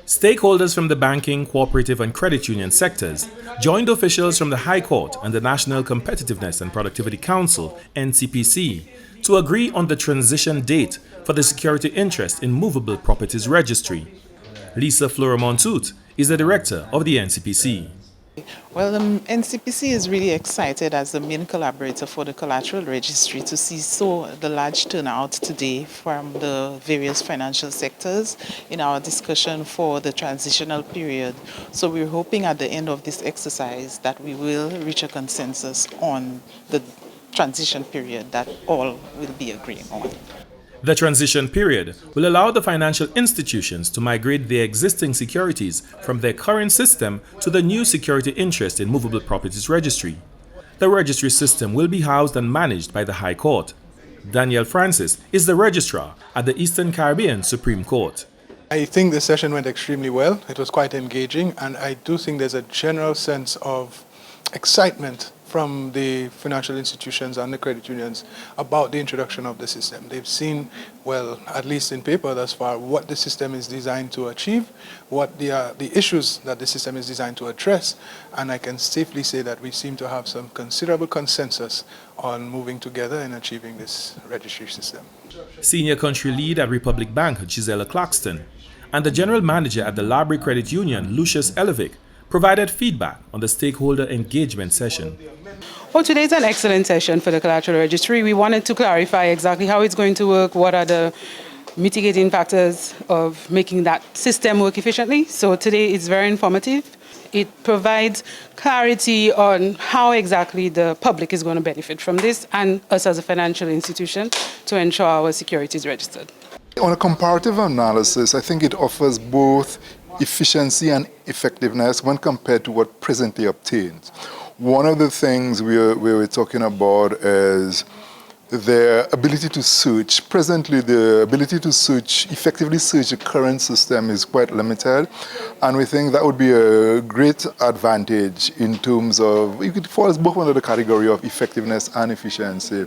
Stakeholders from the banking, cooperative and credit union sectors joined officials from the High Court and the National Competitiveness and Productivity Council (NCPC) to agree on the transition date for the security interest in Movable Properties Registry. Lisa Florent-Montoute is the director of the NCPC. Well, the NCPC is really excited as the main collaborator for the Collateral Registry to see the large turnout today from the various financial sectors in our discussion for the transitional period. So we're hoping at the end of this exercise that we will reach a consensus on the transition period that all will be agreeing on. The transition period will allow the financial institutions to migrate their existing securities from their current system to the new security interest in Movable Properties Registry. The registry system will be housed and managed by the High Court. Daniel Francis is the registrar at the Eastern Caribbean Supreme Court. I think the session went extremely well. It was quite engaging, and I do think there's a general sense of excitement from the financial institutions and the credit unions about the introduction of the system. They've seen, well, at least in paper thus far, what the system is designed to achieve, what the issues that the system is designed to address, and I can safely say that we seem to have some considerable consensus on moving together in achieving this registry system. Senior country lead at Republic Bank, Gisela Claxton, and the general manager at the Library Credit Union, Lucius Elevic, provided feedback on the stakeholder engagement session. Well, today is an excellent session for the Collateral Registry. We wanted to clarify exactly how it's going to work, what are the mitigating factors of making that system work efficiently. So today is very informative. It provides clarity on how exactly the public is going to benefit from this and us as a financial institution to ensure our security is registered. On a comparative analysis, I think it offers both efficiency and effectiveness when compared to what presently obtains. One of the things we're talking about is their ability to search. Presently, the ability to effectively search the current system is quite limited, and we think that would be a great advantage in terms of, it falls both under the category of effectiveness and efficiency.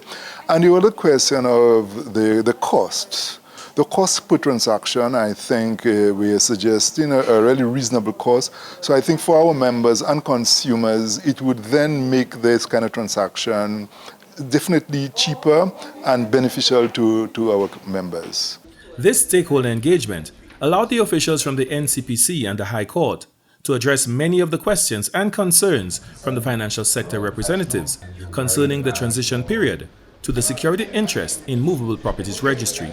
And the other question of the costs. The cost per transaction, I think we are suggesting a really reasonable cost. So I think for our members and consumers, it would then make this kind of transaction definitely cheaper and beneficial to our members. This stakeholder engagement allowed the officials from the NCPC and the High Court to address many of the questions and concerns from the financial sector representatives concerning the transition period to the security interest in Movable Properties Registry.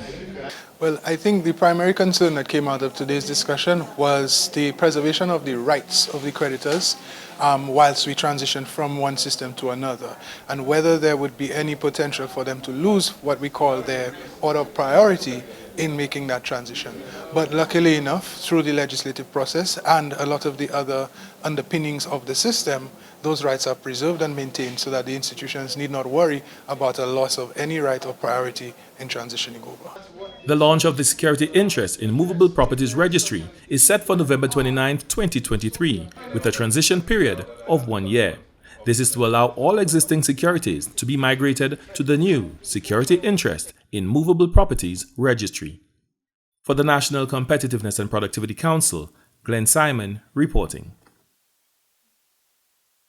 Well, I think the primary concern that came out of today's discussion was the preservation of the rights of the creditors whilst we transition from one system to another, and whether there would be any potential for them to lose what we call their order of priority in making that transition. But luckily enough, through the legislative process and a lot of the other underpinnings of the system, those rights are preserved and maintained so that the institutions need not worry about a loss of any right or priority in transitioning over. The launch of the security interest in Movable Properties Registry is set for November 29, 2023, with a transition period of 1 year. This is to allow all existing securities to be migrated to the new security interest in Movable Properties Registry. For the National Competitiveness and Productivity Council, Glenn Simon reporting.